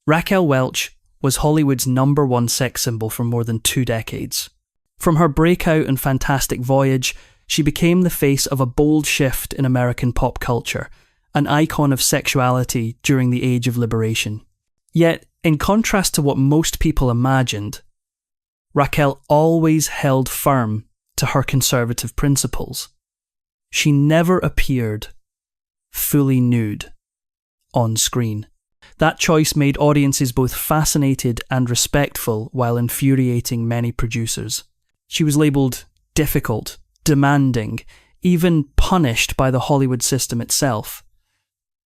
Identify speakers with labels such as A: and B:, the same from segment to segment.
A: Raquel Welch was Hollywood's #1 sex symbol for more than 2 decades. From her breakout in Fantastic Voyage, she became the face of a bold shift in American pop culture, an icon of sexuality during the Age of Liberation. Yet, in contrast to what most people imagined, Raquel always held firm to her conservative principles. She never appeared fully nude on screen. That choice made audiences both fascinated and respectful while infuriating many producers. She was labelled difficult, demanding, even punished by the Hollywood system itself.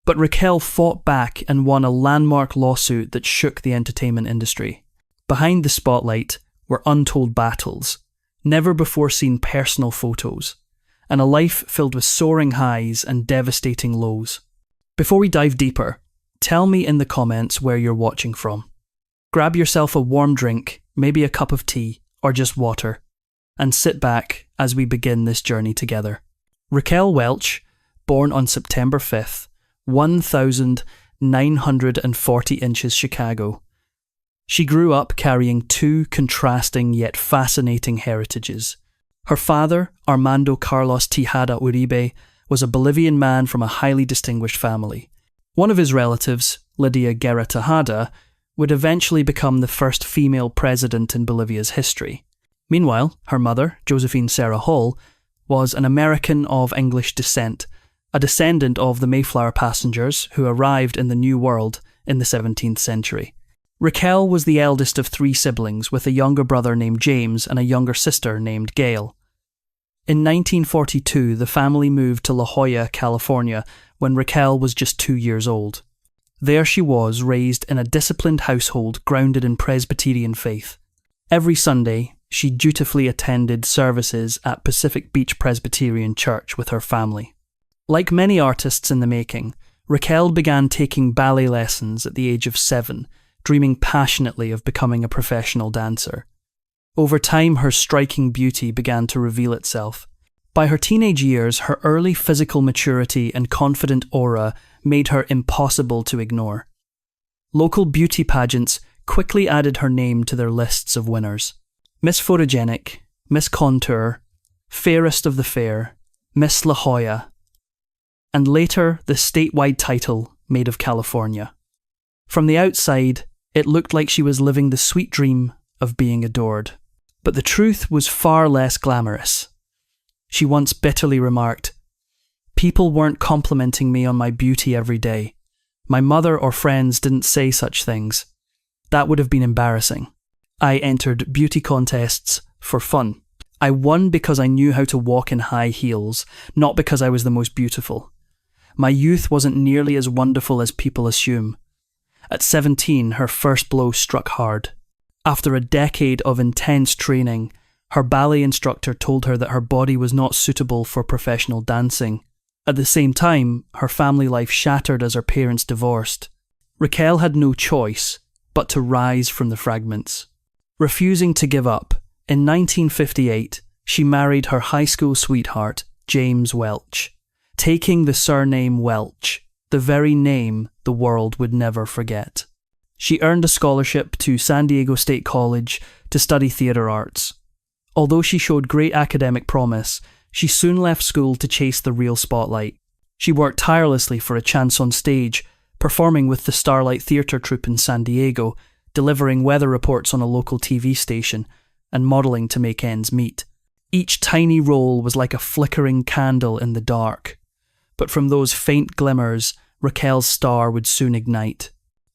A: But Raquel fought back and won a landmark lawsuit that shook the entertainment industry. Behind the spotlight were untold battles, never-before-seen personal photos, and a life filled with soaring highs and devastating lows. Before we dive deeper, tell me in the comments where you're watching from. Grab yourself a warm drink, maybe a cup of tea, or just water, and sit back as we begin this journey together. Raquel Welch, born on September 5th, 1940 inches Chicago. She grew up carrying 2 contrasting yet fascinating heritages. Her father, Armando Carlos Tejada Uribe, was a Bolivian man from a highly distinguished family. One of his relatives, Lydia Guerra Tejada, would eventually become the first female president in Bolivia's history. Meanwhile, her mother, Josephine Sarah Hall, was an American of English descent, a descendant of the Mayflower passengers who arrived in the New World in the 17th century. Raquel was the eldest of 3 siblings, with a younger brother named James and a younger sister named Gail. In 1942, the family moved to La Jolla, California, when Raquel was just 2 years old. There she was, raised in a disciplined household grounded in Presbyterian faith. Every Sunday, she dutifully attended services at Pacific Beach Presbyterian Church with her family. Like many artists in the making, Raquel began taking ballet lessons at the age of 7, dreaming passionately of becoming a professional dancer. Over time, her striking beauty began to reveal itself. By her teenage years, her early physical maturity and confident aura made her impossible to ignore. Local beauty pageants quickly added her name to their lists of winners. Miss Photogenic, Miss Contour, Fairest of the Fair, Miss La Jolla, and later the statewide title Maid of California. From the outside, it looked like she was living the sweet dream of being adored. But the truth was far less glamorous. She once bitterly remarked, "People weren't complimenting me on my beauty every day. My mother or friends didn't say such things. That would have been embarrassing. I entered beauty contests for fun. I won because I knew how to walk in high heels, not because I was the most beautiful. My youth wasn't nearly as wonderful as people assume." At 17, her first blow struck hard. After a decade of intense training, her ballet instructor told her that her body was not suitable for professional dancing. At the same time, her family life shattered as her parents divorced. Raquel had no choice but to rise from the fragments. Refusing to give up, in 1958, she married her high school sweetheart, James Welch, taking the surname Welch, the very name the world would never forget. She earned a scholarship to San Diego State College to study theatre arts. Although she showed great academic promise, she soon left school to chase the real spotlight. She worked tirelessly for a chance on stage, performing with the Starlight Theatre Troupe in San Diego, delivering weather reports on a local TV station, and modelling to make ends meet. Each tiny role was like a flickering candle in the dark. But from those faint glimmers, Raquel's star would soon ignite.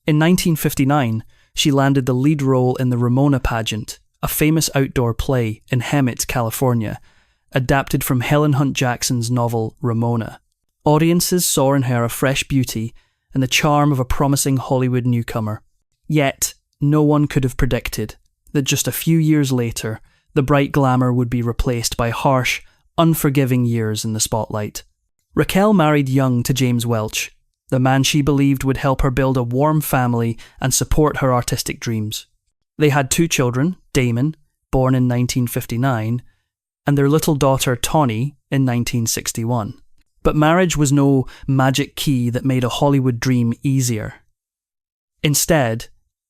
A: In 1959, she landed the lead role in the Ramona pageant, a famous outdoor play in Hemet, California, adapted from Helen Hunt Jackson's novel Ramona. Audiences saw in her a fresh beauty and the charm of a promising Hollywood newcomer. Yet, no one could have predicted that just a few years later, the bright glamour would be replaced by harsh, unforgiving years in the spotlight. Raquel married young to James Welch, the man she believed would help her build a warm family and support her artistic dreams. They had 2 children, Damon, born in 1959, and their little daughter Tawny in 1961. But marriage was no magic key that made a Hollywood dream easier. Instead,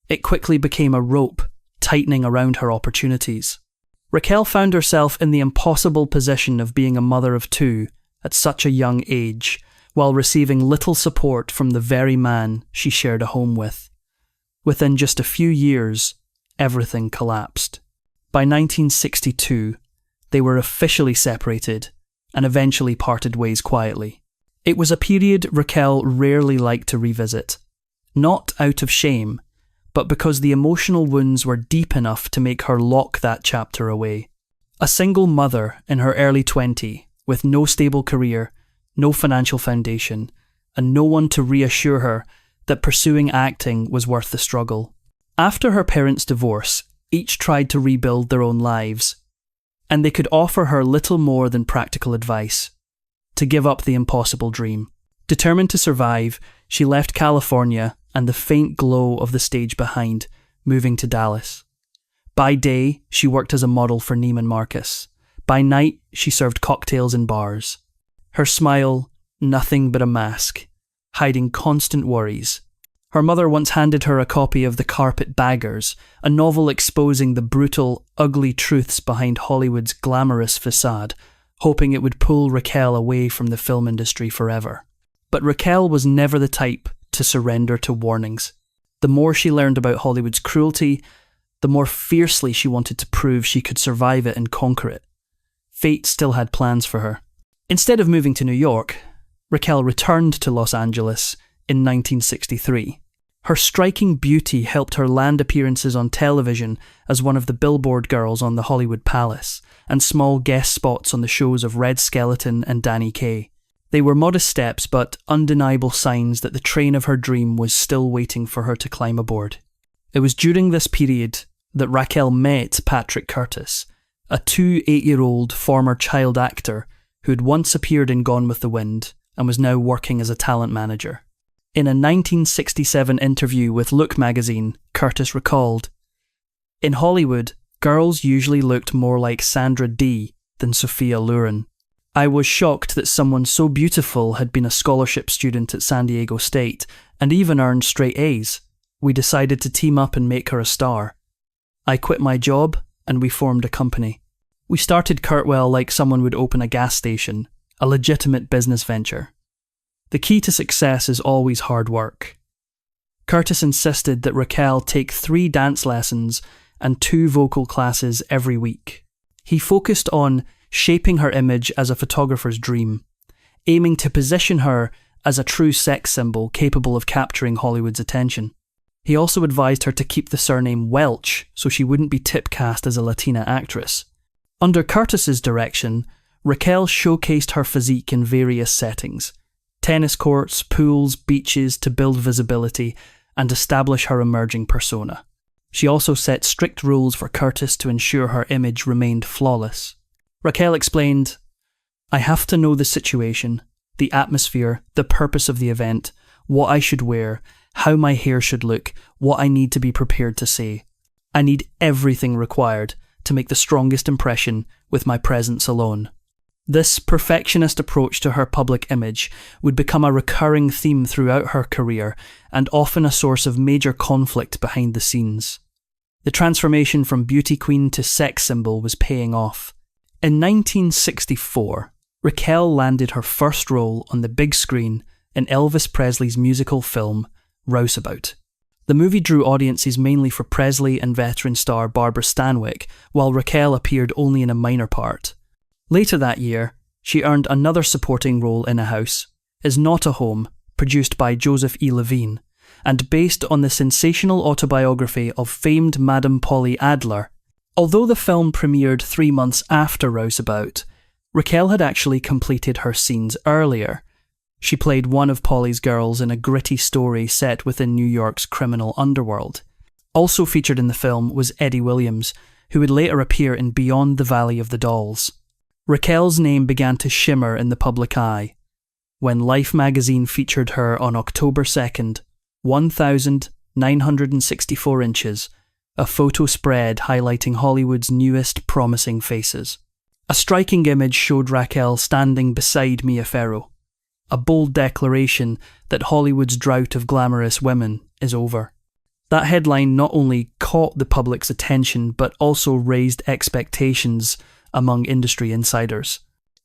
A: It quickly became a rope, tightening around her opportunities. Raquel found herself in the impossible position of being a mother of two at such a young age, while receiving little support from the very man she shared a home with. Within just a few years, everything collapsed. By 1962, they were officially separated and eventually parted ways quietly. It was a period Raquel rarely liked to revisit, not out of shame, but because the emotional wounds were deep enough to make her lock that chapter away. A single mother in her early 20s, with no stable career, no financial foundation, and no one to reassure her that pursuing acting was worth the struggle. After her parents' divorce, each tried to rebuild their own lives, and they could offer her little more than practical advice: to give up the impossible dream. Determined to survive, she left California and the faint glow of the stage behind, moving to Dallas. By day, she worked as a model for Neiman Marcus. By night, she served cocktails in bars. Her smile, nothing but a mask, hiding constant worries. Her mother once handed her a copy of The Carpetbaggers, a novel exposing the brutal, ugly truths behind Hollywood's glamorous facade, hoping it would pull Raquel away from the film industry forever. But Raquel was never the type to surrender to warnings. The more she learned about Hollywood's cruelty, the more fiercely she wanted to prove she could survive it and conquer it. Fate still had plans for her. Instead of moving to New York, Raquel returned to Los Angeles in 1963. Her striking beauty helped her land appearances on television as one of the billboard girls on the Hollywood Palace, and small guest spots on the shows of Red Skelton and Danny Kaye. They were modest steps, but undeniable signs that the train of her dream was still waiting for her to climb aboard. It was during this period that Raquel met Patrick Curtis, a 8-year-old former child actor who had once appeared in Gone with the Wind and was now working as a talent manager. In a 1967 interview with Look magazine, Curtis recalled, "In Hollywood, girls usually looked more like Sandra Dee than Sophia Loren. I was shocked that someone so beautiful had been a scholarship student at San Diego State and even earned straight A's. We decided to team up and make her a star. I quit my job and we formed a company. We started Kurtwell like someone would open a gas station, a legitimate business venture. The key to success is always hard work." Curtis insisted that Raquel take 3 dance lessons and 2 vocal classes every week. He focused on shaping her image as a photographer's dream, aiming to position her as a true sex symbol capable of capturing Hollywood's attention. He also advised her to keep the surname Welch so she wouldn't be typecast as a Latina actress. Under Curtis's direction, Raquel showcased her physique in various settings: tennis courts, pools, beaches, to build visibility and establish her emerging persona. She also set strict rules for Curtis to ensure her image remained flawless. Raquel explained, "I have to know the situation, the atmosphere, the purpose of the event, what I should wear, how my hair should look, what I need to be prepared to say. I need everything required to make the strongest impression with my presence alone." This perfectionist approach to her public image would become a recurring theme throughout her career and often a source of major conflict behind the scenes. The transformation from beauty queen to sex symbol was paying off. In 1964, Raquel landed her first role on the big screen in Elvis Presley's musical film, Rouseabout. The movie drew audiences mainly for Presley and veteran star Barbara Stanwyck, while Raquel appeared only in a minor part. Later that year, she earned another supporting role in A House Is Not a Home, produced by Joseph E. Levine, and based on the sensational autobiography of famed Madame Polly Adler. Although the film premiered 3 months after Rouseabout, Raquel had actually completed her scenes earlier. She played one of Polly's girls in a gritty story set within New York's criminal underworld. Also featured in the film was Eddie Williams, who would later appear in Beyond the Valley of the Dolls. Raquel's name began to shimmer in the public eye when Life magazine featured her on October 2nd, 1,964 inches, a photo spread highlighting Hollywood's newest promising faces. A striking image showed Raquel standing beside Mia Farrow, a bold declaration that Hollywood's drought of glamorous women is over. That headline not only caught the public's attention, but also raised expectations among industry insiders.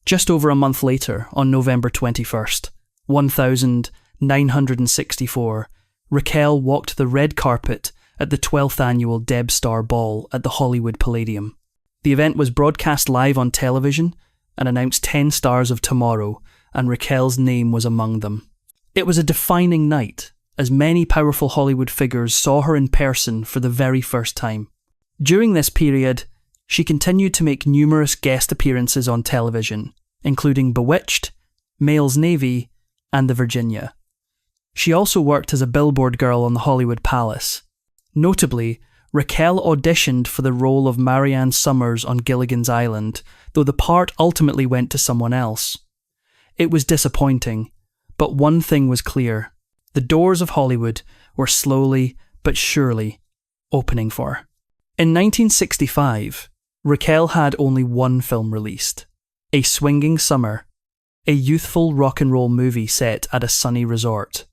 A: Just over a month later, on November 21st, 1964, Raquel walked the red carpet at the 12th annual Deb Star Ball at the Hollywood Palladium. The event was broadcast live on television and announced 10 stars of tomorrow, and Raquel's name was among them. It was a defining night, as many powerful Hollywood figures saw her in person for the very first time. During this period, she continued to make numerous guest appearances on television, including Bewitched, Mail's Navy, and The Virginia. She also worked as a billboard girl on the Hollywood Palace. Notably, Raquel auditioned for the role of Marianne Summers on Gilligan's Island, though the part ultimately went to someone else. It was disappointing, but one thing was clear. The doors of Hollywood were slowly but surely opening for her. In 1965, Raquel had only one film released, A Swinging Summer, a youthful rock and roll movie set at a sunny resort.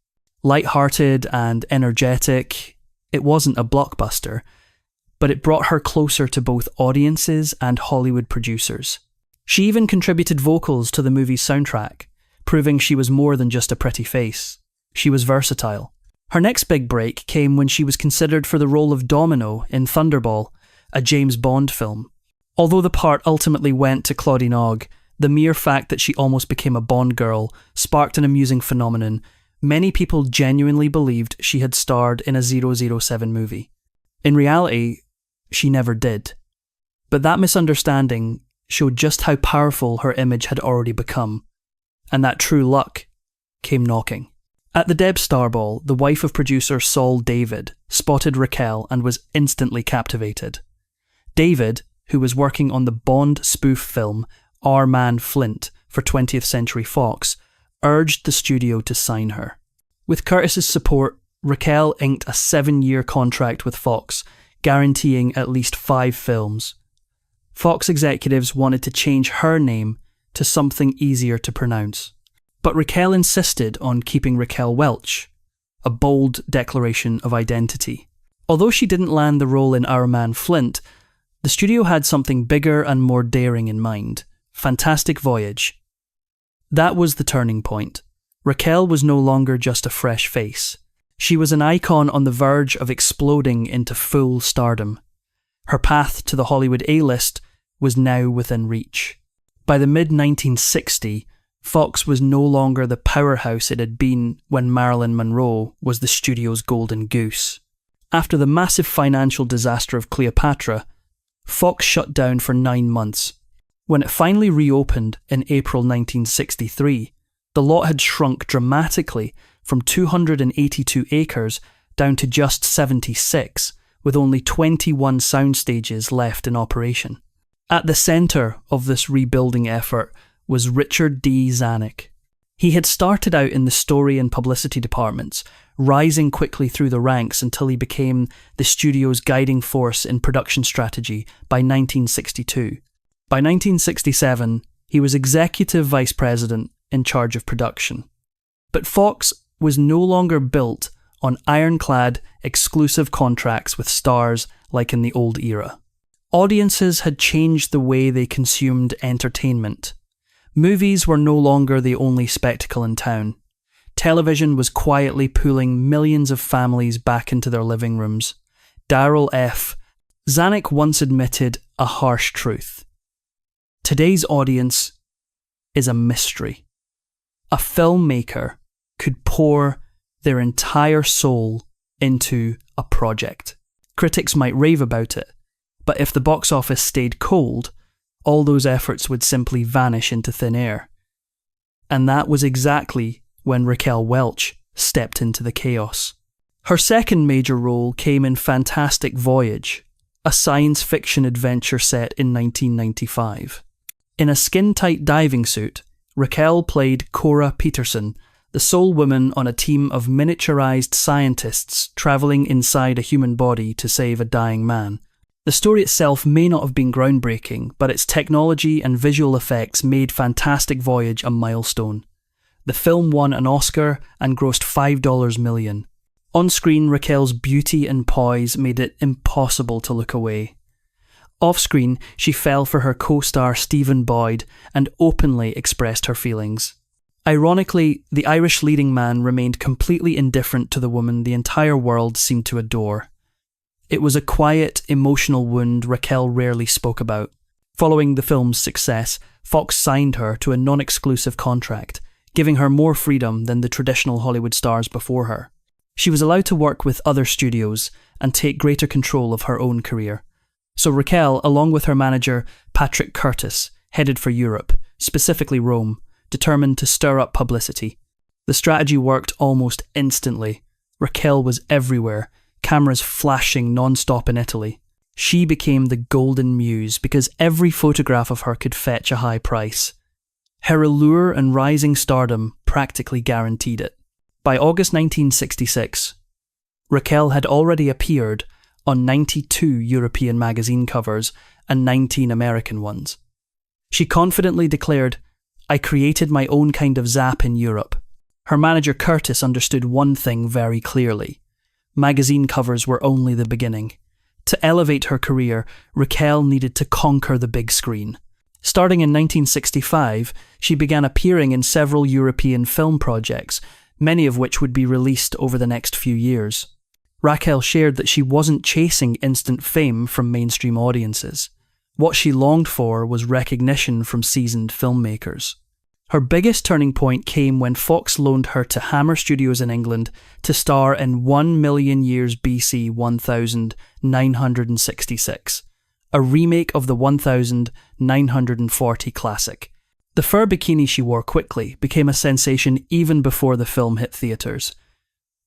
A: Light-hearted and energetic, it wasn't a blockbuster, but it brought her closer to both audiences and Hollywood producers. She even contributed vocals to the movie's soundtrack, proving she was more than just a pretty face. She was versatile. Her next big break came when she was considered for the role of Domino in Thunderball, a James Bond film. Although the part ultimately went to Claudine Ogg, the mere fact that she almost became a Bond girl sparked an amusing phenomenon. Many people genuinely believed she had starred in a 007 movie. In reality, she never did. But that misunderstanding showed just how powerful her image had already become, and that true luck came knocking. At the Deb Star Ball, the wife of producer Saul David spotted Raquel and was instantly captivated. David, who was working on the Bond spoof film Our Man Flint for 20th Century Fox, urged the studio to sign her. With Curtis's support, Raquel inked a 7-year contract with Fox, guaranteeing at least 5 films. Fox executives wanted to change her name to something easier to pronounce. But Raquel insisted on keeping Raquel Welch, a bold declaration of identity. Although she didn't land the role in Our Man Flint, the studio had something bigger and more daring in mind: Fantastic Voyage. That was the turning point. Raquel was no longer just a fresh face. She was an icon on the verge of exploding into full stardom. Her path to the Hollywood A-list was now within reach. By the mid-1960s, Fox was no longer the powerhouse it had been when Marilyn Monroe was the studio's golden goose. After the massive financial disaster of Cleopatra, Fox shut down for 9 months. When it finally reopened in April 1963, the lot had shrunk dramatically from 282 acres down to just 76, with only 21 sound stages left in operation. At the centre of this rebuilding effort was Richard D. Zanuck. He had started out in the story and publicity departments, rising quickly through the ranks until he became the studio's guiding force in production strategy by 1962. By 1967, he was executive vice president in charge of production. But Fox was no longer built on ironclad, exclusive contracts with stars like in the old era. Audiences had changed the way they consumed entertainment. Movies were no longer the only spectacle in town. Television was quietly pulling millions of families back into their living rooms. Darryl F. Zanuck once admitted a harsh truth. Today's audience is a mystery. A filmmaker could pour their entire soul into a project. Critics might rave about it, but if the box office stayed cold, all those efforts would simply vanish into thin air. And that was exactly when Raquel Welch stepped into the chaos. Her second major role came in Fantastic Voyage, a science fiction adventure set in 1995. In a skin-tight diving suit, Raquel played Cora Peterson, the sole woman on a team of miniaturized scientists travelling inside a human body to save a dying man. The story itself may not have been groundbreaking, but its technology and visual effects made Fantastic Voyage a milestone. The film won an Oscar and grossed $5 million. On screen, Raquel's beauty and poise made it impossible to look away. Off-screen, she fell for her co-star Stephen Boyd and openly expressed her feelings. Ironically, the Irish leading man remained completely indifferent to the woman the entire world seemed to adore. It was a quiet, emotional wound Raquel rarely spoke about. Following the film's success, Fox signed her to a non-exclusive contract, giving her more freedom than the traditional Hollywood stars before her. She was allowed to work with other studios and take greater control of her own career. So Raquel, along with her manager Patrick Curtis, headed for Europe, specifically Rome, determined to stir up publicity. The strategy worked almost instantly. Raquel was everywhere, cameras flashing non-stop in Italy. She became the golden muse because every photograph of her could fetch a high price. Her allure and rising stardom practically guaranteed it. By August 1966, Raquel had already appeared on 92 European magazine covers and 19 American ones. She confidently declared, "I created my own kind of zap in Europe." Her manager Curtis understood one thing very clearly. Magazine covers were only the beginning. To elevate her career, Raquel needed to conquer the big screen. Starting in 1965, she began appearing in several European film projects, many of which would be released over the next few years. Raquel shared that she wasn't chasing instant fame from mainstream audiences. What she longed for was recognition from seasoned filmmakers. Her biggest turning point came when Fox loaned her to Hammer Studios in England to star in 1 Million Years BC 1966, a remake of the 1940 classic. The fur bikini she wore quickly became a sensation even before the film hit theatres.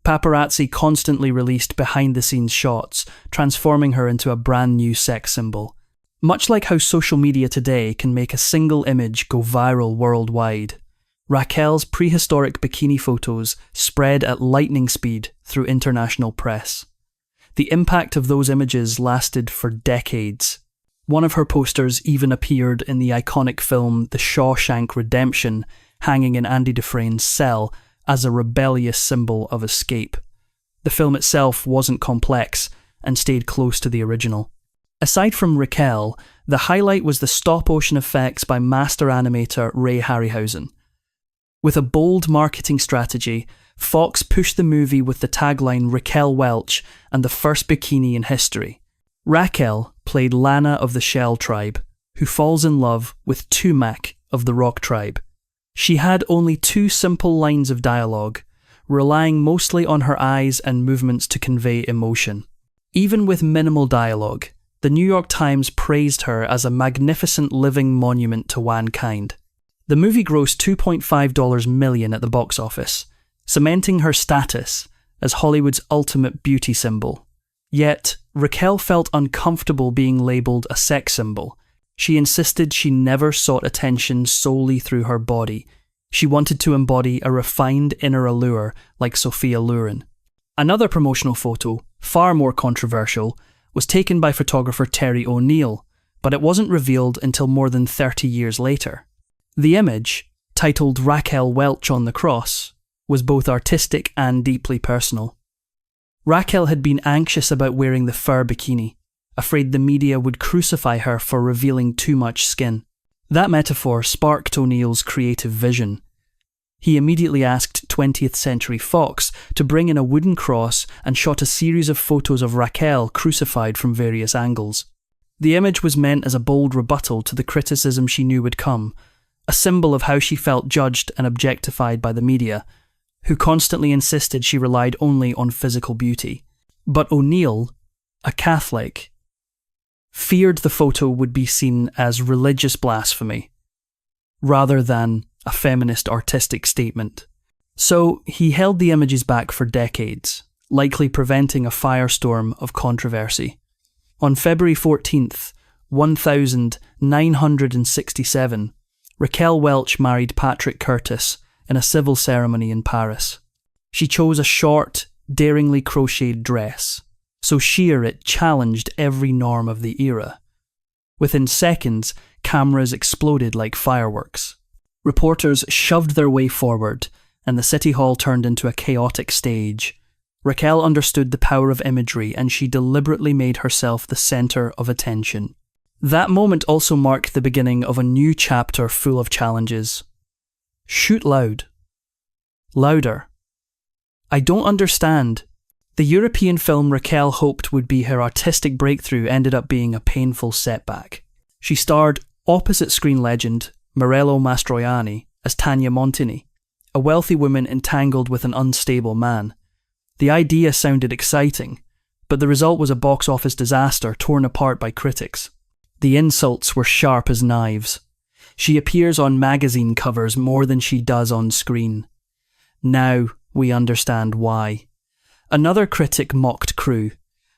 A: Paparazzi constantly released behind-the-scenes shots, transforming her into a brand new sex symbol. Much like how social media today can make a single image go viral worldwide, Raquel's prehistoric bikini photos spread at lightning speed through international press. The impact of those images lasted for decades. One of her posters even appeared in the iconic film The Shawshank Redemption, hanging in Andy Dufresne's cell as a rebellious symbol of escape. The film itself wasn't complex and stayed close to the original. Aside from Raquel, the highlight was the stop-motion effects by master animator Ray Harryhausen. With a bold marketing strategy, Fox pushed the movie with the tagline "Raquel Welch and the first bikini in history." Raquel played Lana of the Shell tribe, who falls in love with Tumac of the Rock tribe. She had only 2 simple lines of dialogue, relying mostly on her eyes and movements to convey emotion. Even with minimal dialogue, the New York Times praised her as a magnificent living monument to mankind. The movie grossed $2.5 million at the box office, cementing her status as Hollywood's ultimate beauty symbol. Yet, Raquel felt uncomfortable being labelled a sex symbol. She insisted she never sought attention solely through her body. She wanted to embody a refined inner allure like Sophia Loren. Another promotional photo, far more controversial, was taken by photographer Terry O'Neill, but it wasn't revealed until more than 30 years later. The image, titled Raquel Welch on the Cross, was both artistic and deeply personal. Raquel had been anxious about wearing the fur bikini, afraid the media would crucify her for revealing too much skin. That metaphor sparked O'Neill's creative vision. He immediately asked 20th Century Fox to bring in a wooden cross and shot a series of photos of Raquel crucified from various angles. The image was meant as a bold rebuttal to the criticism she knew would come, a symbol of how she felt judged and objectified by the media, who constantly insisted she relied only on physical beauty. But O'Neill, a Catholic, feared the photo would be seen as religious blasphemy, rather than a feminist artistic statement. So he held the images back for decades, likely preventing a firestorm of controversy. On February 14th, 1967, Raquel Welch married Patrick Curtis in a civil ceremony in Paris. She chose a short, daringly crocheted dress, so sheer it challenged every norm of the era. Within seconds, cameras exploded like fireworks. Reporters shoved their way forward, and the city hall turned into a chaotic stage. Raquel understood the power of imagery, and she deliberately made herself the centre of attention. That moment also marked the beginning of a new chapter full of challenges. Shoot loud. Louder. I don't understand. The European film Raquel hoped would be her artistic breakthrough ended up being a painful setback. She starred opposite screen legend Morello Mastroianni as Tanya Montini, a wealthy woman entangled with an unstable man. The idea sounded exciting, but the result was a box office disaster torn apart by critics. The insults were sharp as knives. She appears on magazine covers more than she does on screen. Now we understand why. Another critic mocked Crew.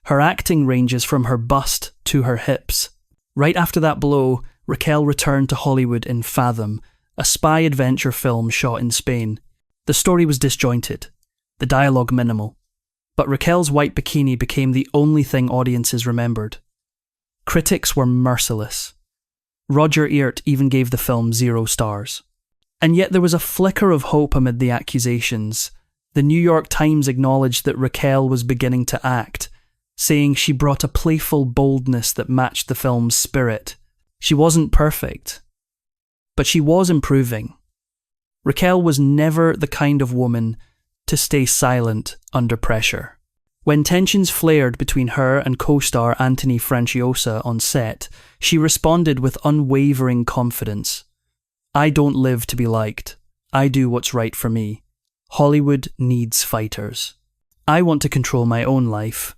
A: Her acting ranges from her bust to her hips. Right after that blow, Raquel returned to Hollywood in Fathom, a spy adventure film shot in Spain. The story was disjointed, the dialogue minimal, but Raquel's white bikini became the only thing audiences remembered. Critics were merciless. Roger Ebert even gave the film 0 stars. And yet there was a flicker of hope amid the accusations. The New York Times acknowledged that Raquel was beginning to act, saying she brought a playful boldness that matched the film's spirit. She wasn't perfect, but she was improving. Raquel was never the kind of woman to stay silent under pressure. When tensions flared between her and co-star Anthony Franciosa on set, she responded with unwavering confidence. I don't live to be liked. I do what's right for me. Hollywood needs fighters. I want to control my own life.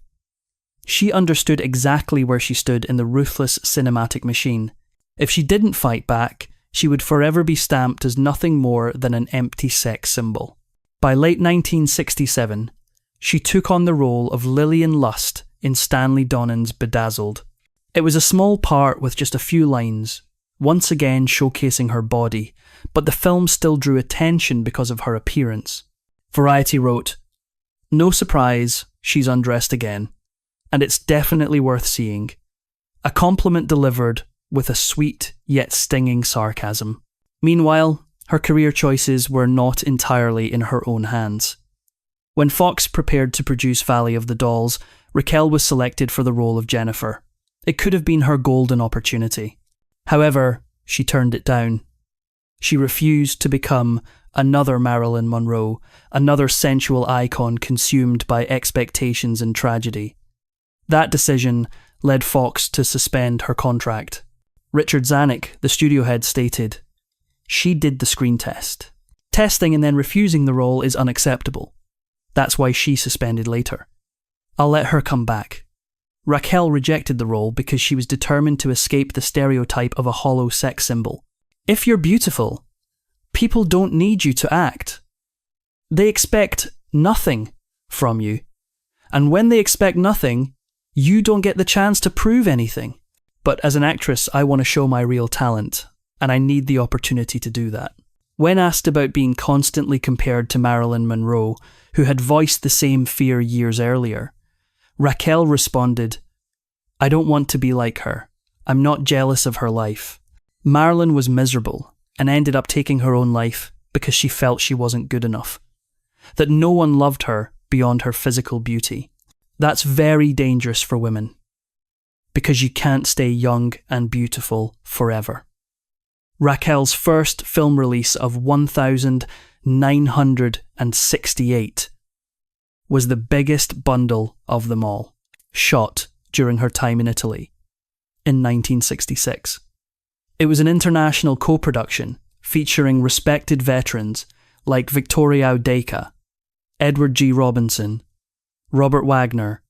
A: She understood exactly where she stood in the ruthless cinematic machine. If she didn't fight back, she would forever be stamped as nothing more than an empty sex symbol. By late 1967, she took on the role of Lillian Lust in Stanley Donen's Bedazzled. It was a small part with just a few lines, once again showcasing her body, but the film still drew attention because of her appearance. Variety wrote, "No surprise, she's undressed again, and it's definitely worth seeing. A compliment delivered with a sweet yet stinging sarcasm." Meanwhile, her career choices were not entirely in her own hands. When Fox prepared to produce Valley of the Dolls, Raquel was selected for the role of Jennifer. It could have been her golden opportunity. However, she turned it down. She refused to become another Marilyn Monroe, another sensual icon consumed by expectations and tragedy. That decision led Fox to suspend her contract. Richard Zanuck, the studio head, stated, "She did the screen test. Testing and then refusing the role is unacceptable. That's why she suspended later. I'll let her come back." Raquel rejected the role because she was determined to escape the stereotype of a hollow sex symbol. If you're beautiful, people don't need you to act. They expect nothing from you. And when they expect nothing, you don't get the chance to prove anything. But as an actress, I want to show my real talent, and I need the opportunity to do that. When asked about being constantly compared to Marilyn Monroe, who had voiced the same fear years earlier, Raquel responded, "I don't want to be like her. I'm not jealous of her life. Marilyn was miserable and ended up taking her own life because she felt she wasn't good enough. That no one loved her beyond her physical beauty. That's very dangerous for women, because you can't stay young and beautiful forever." Raquel's first film release of 1968 was the biggest bundle of them all, shot during her time in Italy in 1966. It was an international co-production featuring respected veterans like Victoria Audeka, Edward G. Robinson, Robert Wagner,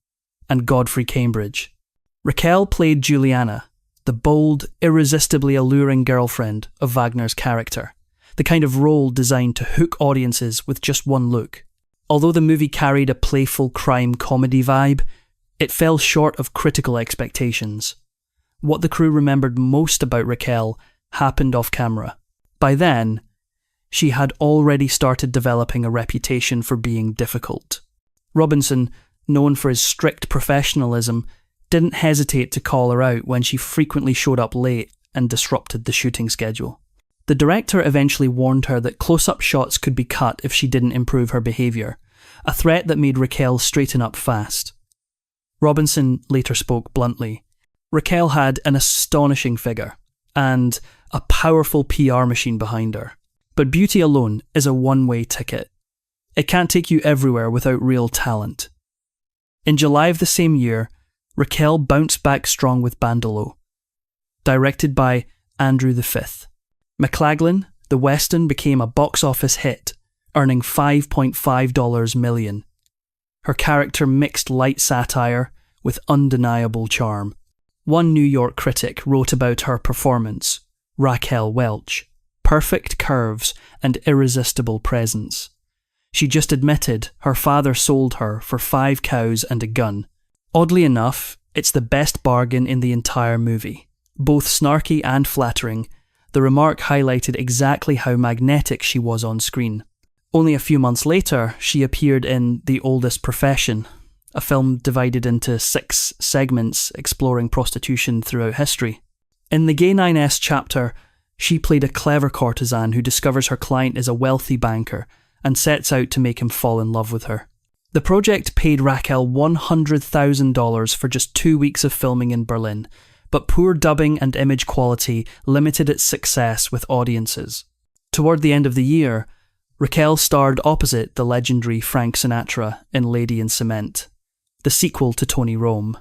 A: and Godfrey Cambridge. Raquel played Juliana, the bold, irresistibly alluring girlfriend of Wagner's character, the kind of role designed to hook audiences with just one look. Although the movie carried a playful crime comedy vibe, it fell short of critical expectations. What the crew remembered most about Raquel happened off camera. By then, she had already started developing a reputation for being difficult. Robinson, known for his strict professionalism, didn't hesitate to call her out when she frequently showed up late and disrupted the shooting schedule. The director eventually warned her that close-up shots could be cut if she didn't improve her behaviour, a threat that made Raquel straighten up fast. Robinson later spoke bluntly. Raquel had an astonishing figure and a powerful PR machine behind her. But beauty alone is a one-way ticket. It can't take you everywhere without real talent. In July of the same year, Raquel bounced back strong with Bandolo, directed by Andrew V. McLaglen, the Western became a box office hit, earning $5.5 million. Her character mixed light satire with undeniable charm. One New York critic wrote about her performance, Raquel Welch, perfect curves and irresistible presence. She just admitted her father sold her for 5 cows and a gun. Oddly enough, it's the best bargain in the entire movie. Both snarky and flattering, the remark highlighted exactly how magnetic she was on screen. Only a few months later, she appeared in The Oldest Profession, a film divided into 6 segments exploring prostitution throughout history. In the Gay 9S chapter, she played a clever courtesan who discovers her client is a wealthy banker and sets out to make him fall in love with her. The project paid Raquel $100,000 for just 2 weeks of filming in Berlin, but poor dubbing and image quality limited its success with audiences. Toward the end of the year, Raquel starred opposite the legendary Frank Sinatra in Lady in Cement, the sequel to Tony Rome.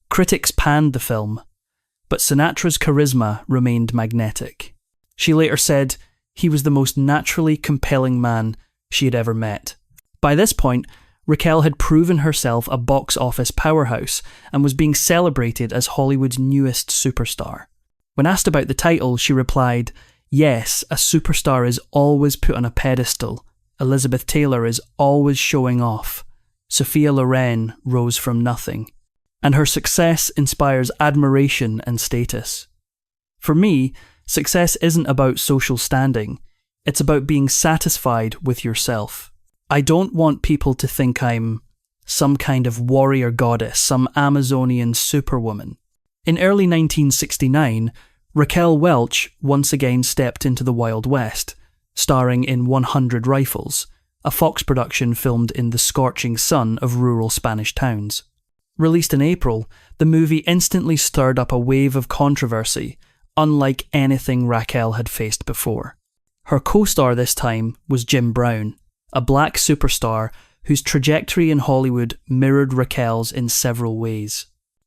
A: Critics panned the film, but Sinatra's charisma remained magnetic. She later said he was the most naturally compelling man she had ever met. By this point, Raquel had proven herself a box office powerhouse and was being celebrated as Hollywood's newest superstar. When asked about the title, she replied, "Yes, a superstar is always put on a pedestal. Elizabeth Taylor is always showing off. Sophia Loren rose from nothing. And her success inspires admiration and status. For me, success isn't about social standing. It's about being satisfied with yourself. I don't want people to think I'm some kind of warrior goddess, some Amazonian superwoman." In early 1969, Raquel Welch once again stepped into the Wild West, starring in 100 Rifles, a Fox production filmed in the scorching sun of rural Spanish towns. Released in April, the movie instantly stirred up a wave of controversy, unlike anything Raquel had faced before. Her co-star this time was Jim Brown, a black superstar whose trajectory in Hollywood mirrored Raquel's in several ways.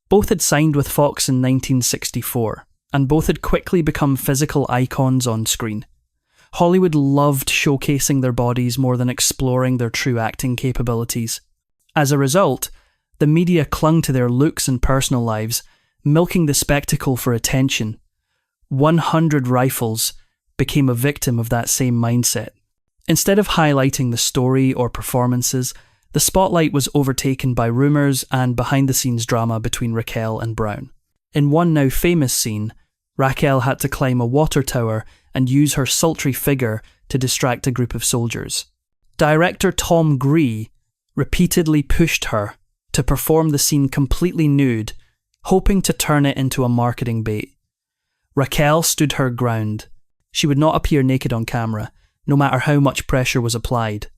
A: Both had signed with Fox in 1964, and both had quickly become physical icons on screen. Hollywood loved showcasing their bodies more than exploring their true acting capabilities. As a result, the media clung to their looks and personal lives, milking the spectacle for attention. 100 Rifles became a victim of that same mindset. Instead of highlighting the story or performances, the spotlight was overtaken by rumours and behind-the-scenes drama between Raquel and Brown. In one now famous scene, Raquel had to climb a water tower and use her sultry figure to distract a group of soldiers. Director Tom Gree repeatedly pushed her to perform the scene completely nude, hoping to turn it into a marketing bait. Raquel stood her ground. She would not appear naked on camera, no matter how much pressure was applied.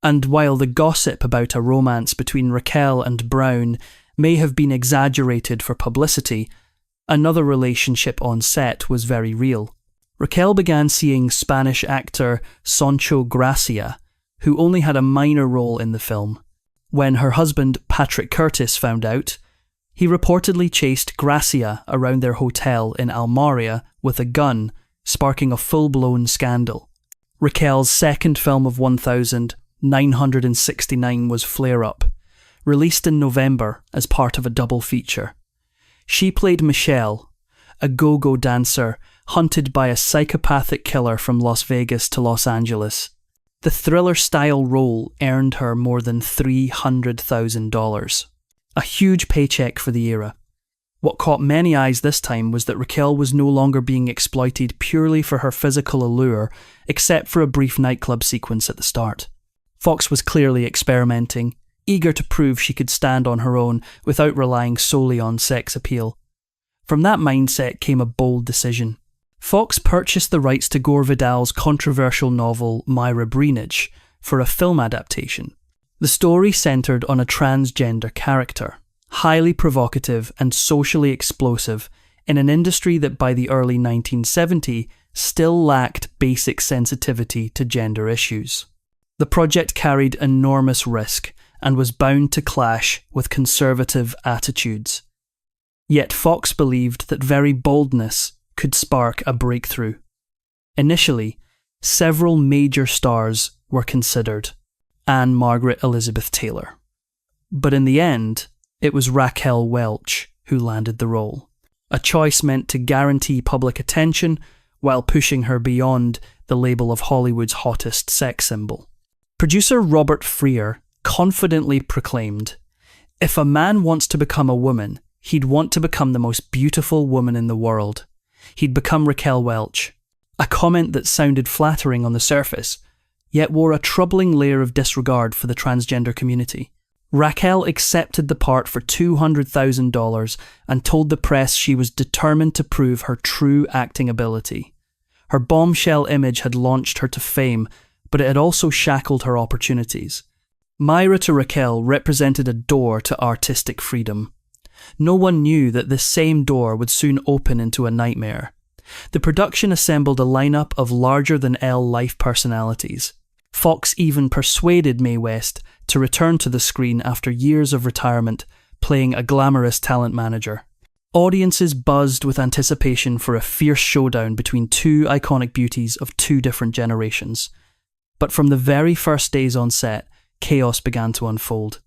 A: And while the gossip about a romance between Raquel and Brown may have been exaggerated for publicity, another relationship on set was very real. Raquel began seeing Spanish actor Sancho Gracia, who only had a minor role in the film. When her husband Patrick Curtis found out, he reportedly chased Gracia around their hotel in Almeria with a gun, sparking a full-blown scandal. Raquel's second film of 1969 was Flare Up, released in November as part of a double feature. She played Michelle, a go-go dancer hunted by a psychopathic killer from Las Vegas to Los Angeles. The thriller-style role earned her more than $300,000, a huge paycheck for the era. What caught many eyes this time was that Raquel was no longer being exploited purely for her physical allure, except for a brief nightclub sequence at the start. Fox was clearly experimenting, eager to prove she could stand on her own without relying solely on sex appeal. From that mindset came a bold decision. Fox purchased the rights to Gore Vidal's controversial novel Myra Breenidge for a film adaptation. The story centred on a transgender character, highly provocative and socially explosive in an industry that by the early 1970s still lacked basic sensitivity to gender issues. The project carried enormous risk and was bound to clash with conservative attitudes. Yet Fox believed that very boldness could spark a breakthrough. Initially, several major stars were considered, and Margaret Elizabeth Taylor. But in the end, it was Raquel Welch who landed the role, a choice meant to guarantee public attention while pushing her beyond the label of Hollywood's hottest sex symbol. Producer Robert Freer confidently proclaimed, "If a man wants to become a woman, he'd want to become the most beautiful woman in the world. He'd become Raquel Welch," a comment that sounded flattering on the surface, yet wore a troubling layer of disregard for the transgender community. Raquel accepted the part for $200,000 and told the press she was determined to prove her true acting ability. Her bombshell image had launched her to fame, but it had also shackled her opportunities. Myra to Raquel represented a door to artistic freedom. No one knew that this same door would soon open into a nightmare. The production assembled a lineup of larger-than-life personalities. Fox even persuaded Mae West to return to the screen after years of retirement, playing a glamorous talent manager. Audiences buzzed with anticipation for a fierce showdown between two iconic beauties of two different generations. But from the very first days on set, chaos began to unfold.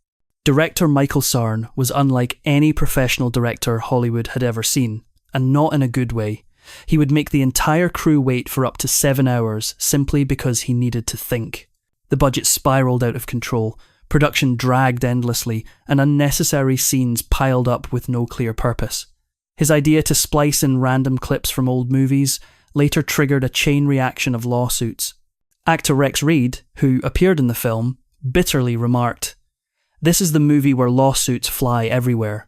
A: Director Michael Sarn was unlike any professional director Hollywood had ever seen, and not in a good way. He would make the entire crew wait for up to 7 hours simply because he needed to think. The budget spiraled out of control, production dragged endlessly, and unnecessary scenes piled up with no clear purpose. His idea to splice in random clips from old movies later triggered a chain reaction of lawsuits. Actor Rex Reed, who appeared in the film, bitterly remarked, "This is the movie where lawsuits fly everywhere."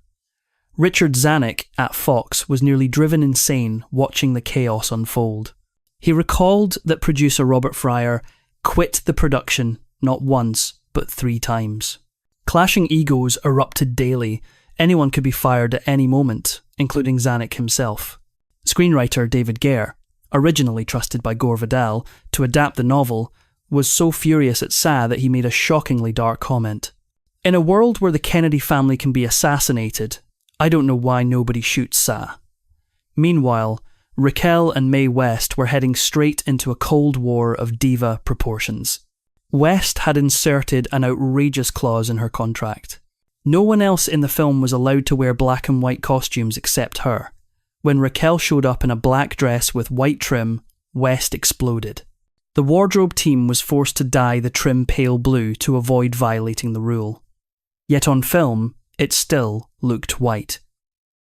A: Richard Zanuck at Fox was nearly driven insane watching the chaos unfold. He recalled that producer Robert Fryer quit the production not once, but 3 times. Clashing egos erupted daily. Anyone could be fired at any moment, including Zanuck himself. Screenwriter David Gare, originally trusted by Gore Vidal to adapt the novel, was so furious at SA that he made a shockingly dark comment. "In a world where the Kennedy family can be assassinated, I don't know why nobody shoots SA." Meanwhile, Raquel and Mae West were heading straight into a Cold War of diva proportions. West had inserted an outrageous clause in her contract. No one else in the film was allowed to wear black and white costumes except her. When Raquel showed up in a black dress with white trim, West exploded. The wardrobe team was forced to dye the trim pale blue to avoid violating the rule. Yet on film, it still looked white.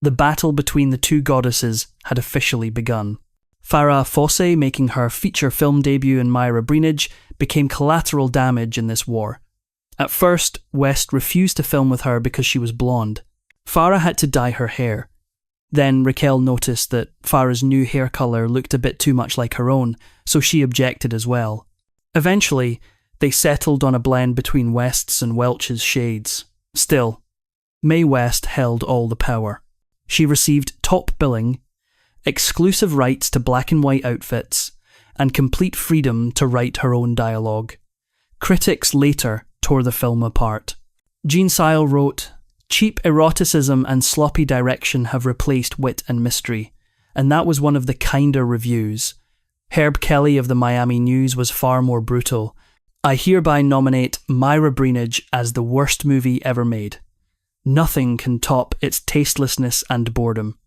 A: The battle between the two goddesses had officially begun. Farrah Fawcett, making her feature film debut in Myra Breenidge, became collateral damage in this war. At first, West refused to film with her because she was blonde. Farrah had to dye her hair. Then Raquel noticed that Farrah's new hair colour looked a bit too much like her own, so she objected as well. Eventually, they settled on a blend between West's and Welch's shades. Still, Mae West held all the power. She received top billing, exclusive rights to black and white outfits, and complete freedom to write her own dialogue. Critics later tore the film apart. Gene Sile wrote, "Cheap eroticism and sloppy direction have replaced wit and mystery," and that was one of the kinder reviews. Herb Kelly of the Miami News was far more brutal. "I hereby nominate Myra Breenidge as the worst movie ever made. Nothing can top its tastelessness and boredom."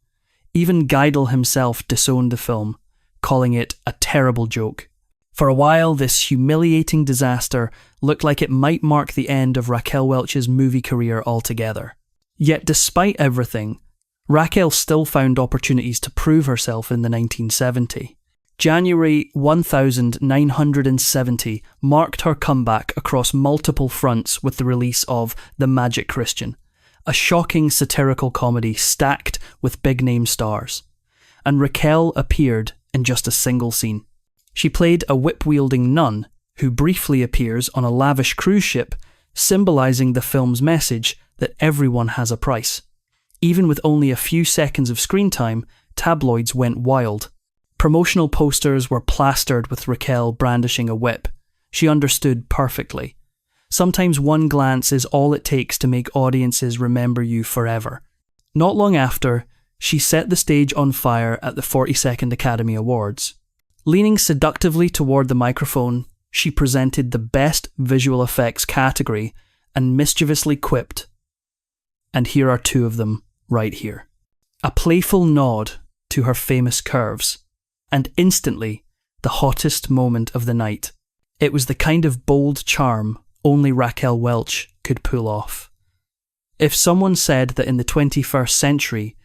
A: Even Geidel himself disowned the film, calling it a terrible joke. For a while, this humiliating disaster looked like it might mark the end of Raquel Welch's movie career altogether. Yet despite everything, Raquel still found opportunities to prove herself in the 1970s. January 1970 marked her comeback across multiple fronts with the release of The Magic Christian, a shocking satirical comedy stacked with big-name stars. And Raquel appeared in just a single scene. She played a whip-wielding nun who briefly appears on a lavish cruise ship symbolising the film's message that everyone has a price. Even with only a few seconds of screen time, tabloids went wild. Promotional posters were plastered with Raquel brandishing a whip. She understood perfectly. Sometimes one glance is all it takes to make audiences remember you forever. Not long after, she set the stage on fire at the 42nd Academy Awards. Leaning seductively toward the microphone, she presented the Best Visual Effects category and mischievously quipped, and here are two of them right here. A playful nod to her famous curves, and instantly the hottest moment of the night. It was the kind of bold charm only Raquel Welch could pull off. If someone said that in the 21st century,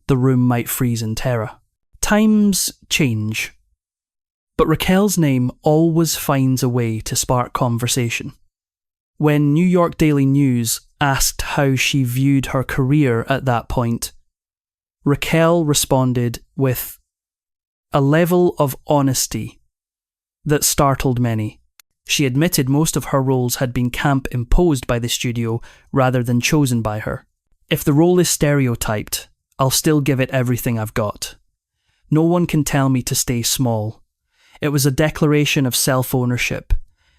A: the room might freeze in terror. Times change. But Raquel's name always finds a way to spark conversation. When New York Daily News asked how she viewed her career at that point, Raquel responded with a level of honesty that startled many. She admitted most of her roles had been camp imposed by the studio rather than chosen by her. If the role is stereotyped, I'll still give it everything I've got. No one can tell me to stay small. It was a declaration of self-ownership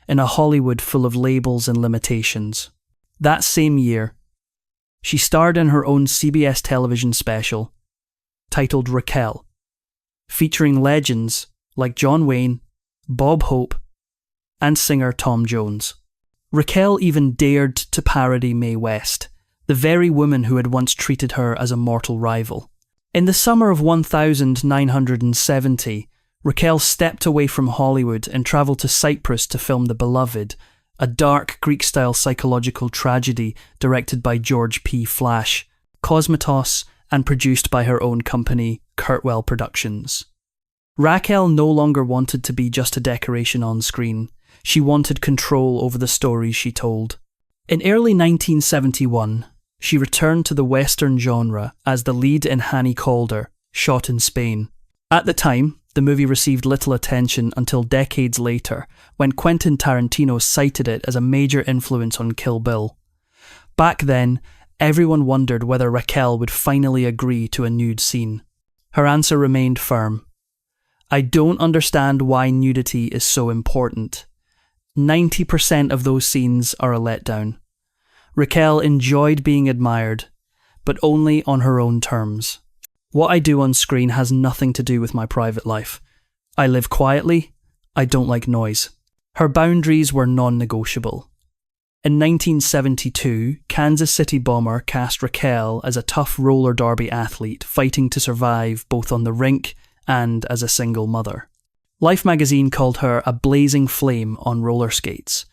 A: in a Hollywood full of labels and limitations. That same year, she starred in her own CBS television special titled Raquel, featuring legends like John Wayne, Bob Hope, and singer Tom Jones. Raquel even dared to parody Mae West, the very woman who had once treated her as a mortal rival. In the summer of 1970, Raquel stepped away from Hollywood and travelled to Cyprus to film The Beloved, a dark Greek-style psychological tragedy directed by George P. Flash, Cosmatos, and produced by her own company, Kurtwell Productions. Raquel no longer wanted to be just a decoration on screen. She wanted control over the stories she told. In early 1971, she returned to the Western genre as the lead in Hanny Calder, shot in Spain. At the time, the movie received little attention until decades later, when Quentin Tarantino cited it as a major influence on Kill Bill. Back then, everyone wondered whether Raquel would finally agree to a nude scene. Her answer remained firm. I don't understand why nudity is so important. 90% of those scenes are a letdown. Raquel enjoyed being admired, but only on her own terms. What I do on screen has nothing to do with my private life. I live quietly. I don't like noise. Her boundaries were non-negotiable. In 1972, Kansas City Bomber cast Raquel as a tough roller derby athlete fighting to survive both on the rink and as a single mother. Life magazine called her a blazing flame on roller skates.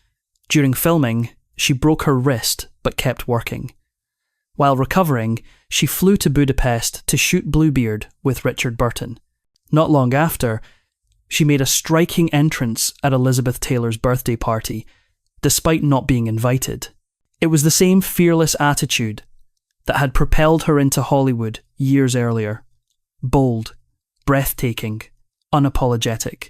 A: During filming, she broke her wrist but kept working. While recovering, she flew to Budapest to shoot Bluebeard with Richard Burton. Not long after, she made a striking entrance at Elizabeth Taylor's birthday party, despite not being invited. It was the same fearless attitude that had propelled her into Hollywood years earlier. Bold, breathtaking, unapologetic.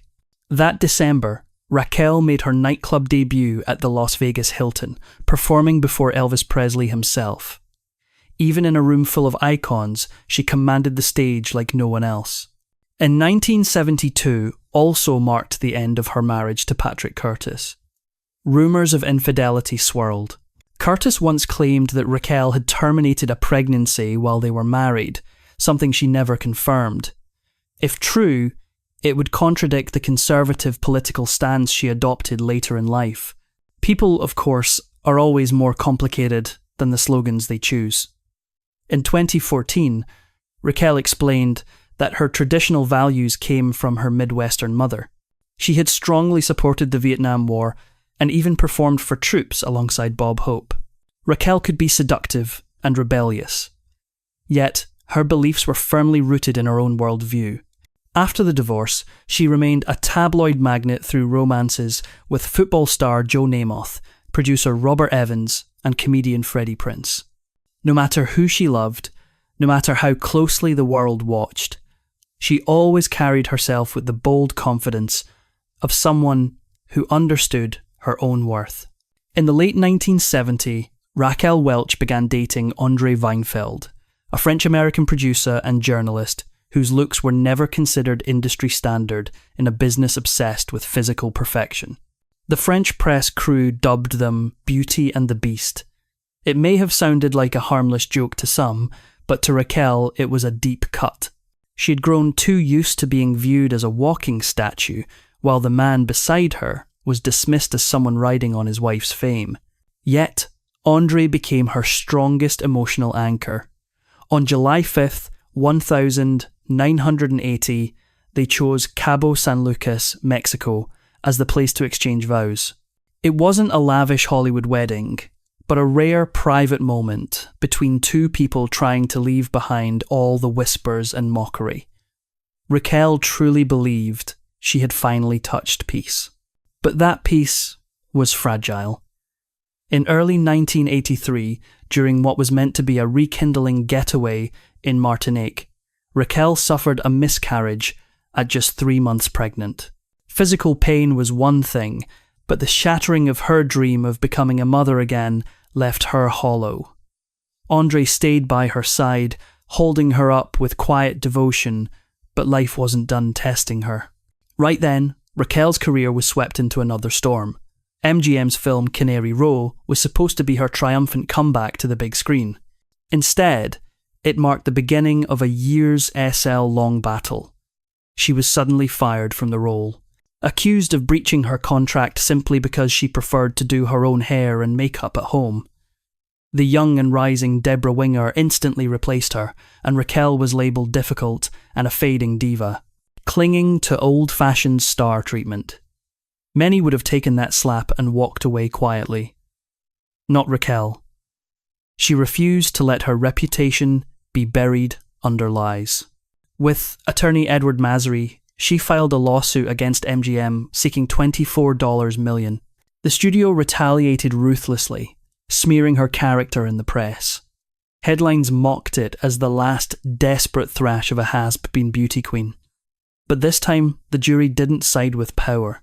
A: That December, Raquel made her nightclub debut at the Las Vegas Hilton, performing before Elvis Presley himself. Even in a room full of icons, she commanded the stage like no one else. In 1972 also marked the end of her marriage to Patrick Curtis. Rumours of infidelity swirled. Curtis once claimed that Raquel had terminated a pregnancy while they were married, something she never confirmed. If true, it would contradict the conservative political stance she adopted later in life. People, of course, are always more complicated than the slogans they choose. In 2014, Raquel explained that her traditional values came from her Midwestern mother. She had strongly supported the Vietnam War and even performed for troops alongside Bob Hope. Raquel could be seductive and rebellious, yet her beliefs were firmly rooted in her own worldview. After the divorce, she remained a tabloid magnet through romances with football star Joe Namath, producer Robert Evans, and comedian Freddie Prinze. No matter who she loved, no matter how closely the world watched, she always carried herself with the bold confidence of someone who understood her own worth. In the late 1970s, Raquel Welch began dating Andre Weinfeld, a French-American producer and journalist whose looks were never considered industry standard in a business obsessed with physical perfection. The French press crew dubbed them Beauty and the Beast. It may have sounded like a harmless joke to some, but to Raquel it was a deep cut. She had grown too used to being viewed as a walking statue, while the man beside her was dismissed as someone riding on his wife's fame. Yet, Andre became her strongest emotional anchor. On July 5th, 1980, they chose Cabo San Lucas, Mexico, as the place to exchange vows. It wasn't a lavish Hollywood wedding, but a rare private moment between two people trying to leave behind all the whispers and mockery. Raquel truly believed she had finally touched peace. But that peace was fragile. In early 1983, during what was meant to be a rekindling getaway in Martinique, Raquel suffered a miscarriage at just 3 months pregnant. Physical pain was one thing, but the shattering of her dream of becoming a mother again left her hollow. Andre stayed by her side, holding her up with quiet devotion, but life wasn't done testing her. Right then, Raquel's career was swept into another storm. MGM's film Canary Row was supposed to be her triumphant comeback to the big screen. Instead, it marked the beginning of a years SL-long battle. She was suddenly fired from the role, accused of breaching her contract simply because she preferred to do her own hair and makeup at home. The young and rising Deborah Winger instantly replaced her, and Raquel was labelled difficult and a fading diva, clinging to old-fashioned star treatment. Many would have taken that slap and walked away quietly. Not Raquel. She refused to let her reputation be buried under lies. With attorney Edward Masry, she filed a lawsuit against MGM seeking $24 million. The studio retaliated ruthlessly, smearing her character in the press. Headlines mocked it as the last desperate thrash of a has-been beauty queen. But this time, the jury didn't side with power.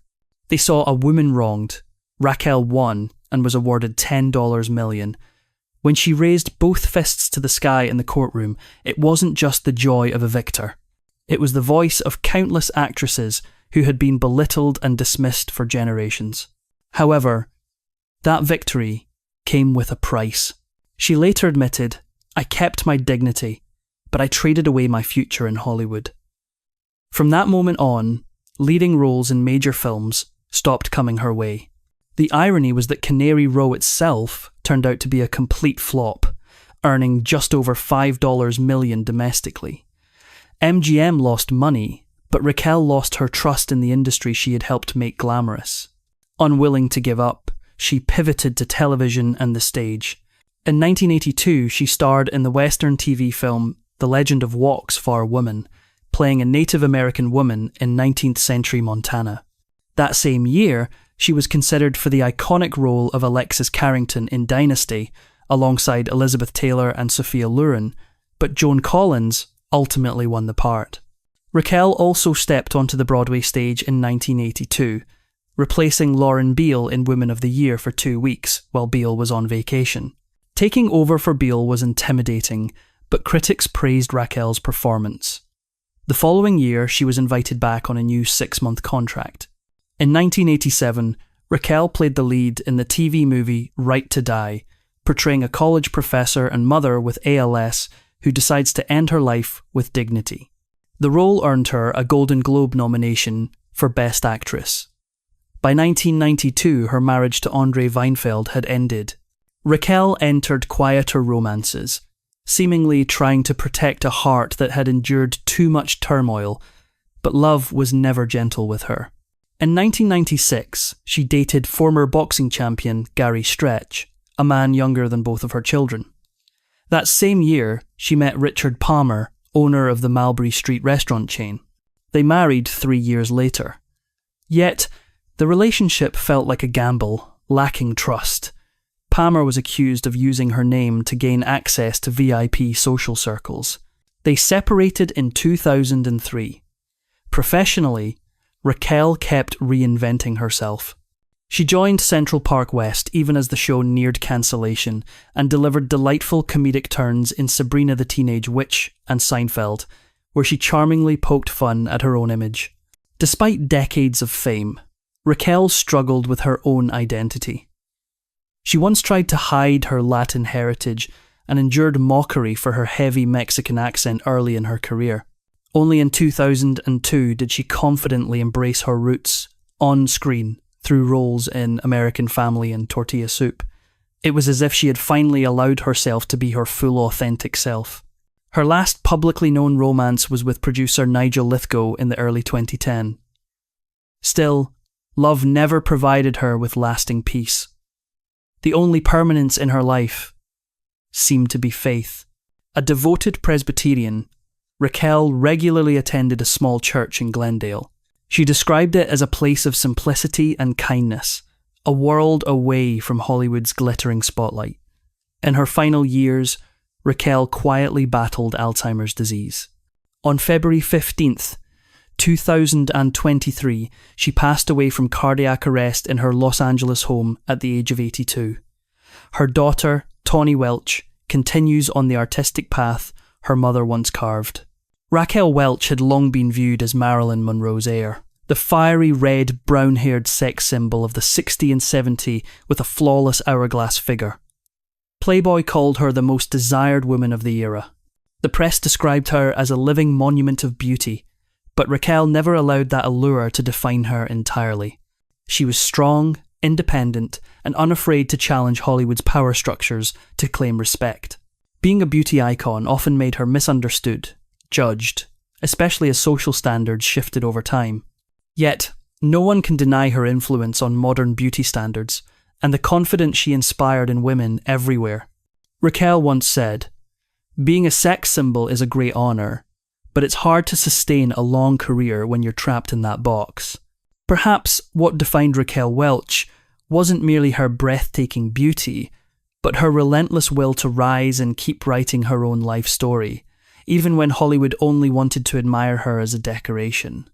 A: They saw a woman wronged. Raquel won and was awarded $10 million. When she raised both fists to the sky in the courtroom, it wasn't just the joy of a victor. It was the voice of countless actresses who had been belittled and dismissed for generations. However, that victory came with a price. She later admitted, "I kept my dignity, but I traded away my future in Hollywood." From that moment on, leading roles in major films stopped coming her way. The irony was that Canary Row itself turned out to be a complete flop, earning just over $5 million domestically. MGM lost money, but Raquel lost her trust in the industry she had helped make glamorous. Unwilling to give up, she pivoted to television and the stage. In 1982, she starred in the Western TV film The Legend of Walks for Women, playing a Native American woman in 19th century Montana. That same year, she was considered for the iconic role of Alexis Carrington in Dynasty, alongside Elizabeth Taylor and Sophia Loren, but Joan Collins ultimately won the part. Raquel also stepped onto the Broadway stage in 1982, replacing Lauren Beale in Woman of the Year for 2 weeks while Beale was on vacation. Taking over for Beale was intimidating, but critics praised Raquel's performance. The following year, she was invited back on a new 6-month contract. In 1987, Raquel played the lead in the TV movie Right to Die, portraying a college professor and mother with ALS who decides to end her life with dignity. The role earned her a Golden Globe nomination for Best Actress. By 1992, her marriage to Andre Weinfeld had ended. Raquel entered quieter romances, seemingly trying to protect a heart that had endured too much turmoil, but love was never gentle with her. In 1996, she dated former boxing champion Gary Stretch, a man younger than both of her children. That same year, she met Richard Palmer, owner of the Mulberry Street restaurant chain. They married 3 years later. Yet, the relationship felt like a gamble, lacking trust. Palmer was accused of using her name to gain access to VIP social circles. They separated in 2003. Professionally, Raquel kept reinventing herself. She joined Central Park West even as the show neared cancellation and delivered delightful comedic turns in Sabrina the Teenage Witch and Seinfeld, where she charmingly poked fun at her own image. Despite decades of fame, Raquel struggled with her own identity. She once tried to hide her Latin heritage and endured mockery for her heavy Mexican accent early in her career. Only in 2002 did she confidently embrace her roots on screen through roles in American Family and Tortilla Soup. It was as if she had finally allowed herself to be her full authentic self. Her last publicly known romance was with producer Nigel Lithgow in the early 2010s. Still, love never provided her with lasting peace. The only permanence in her life seemed to be faith. A devoted Presbyterian, Raquel regularly attended a small church in Glendale. She described it as a place of simplicity and kindness, a world away from Hollywood's glittering spotlight. In her final years, Raquel quietly battled Alzheimer's disease. On February 15th, 2023, she passed away from cardiac arrest in her Los Angeles home at the age of 82. Her daughter, Raquel Welch, continues on the artistic path her mother once carved. Raquel Welch had long been viewed as Marilyn Monroe's heir, the fiery red, brown-haired sex symbol of the 60 and 70 with a flawless hourglass figure. Playboy called her the most desired woman of the era. The press described her as a living monument of beauty, but Raquel never allowed that allure to define her entirely. She was strong, independent, and unafraid to challenge Hollywood's power structures to claim respect. Being a beauty icon often made her misunderstood, judged, especially as social standards shifted over time. Yet, no one can deny her influence on modern beauty standards and the confidence she inspired in women everywhere. Raquel once said, "Being a sex symbol is a great honour, but it's hard to sustain a long career when you're trapped in that box." Perhaps what defined Raquel Welch wasn't merely her breathtaking beauty, but her relentless will to rise and keep writing her own life story, even when Hollywood only wanted to admire her as a decoration.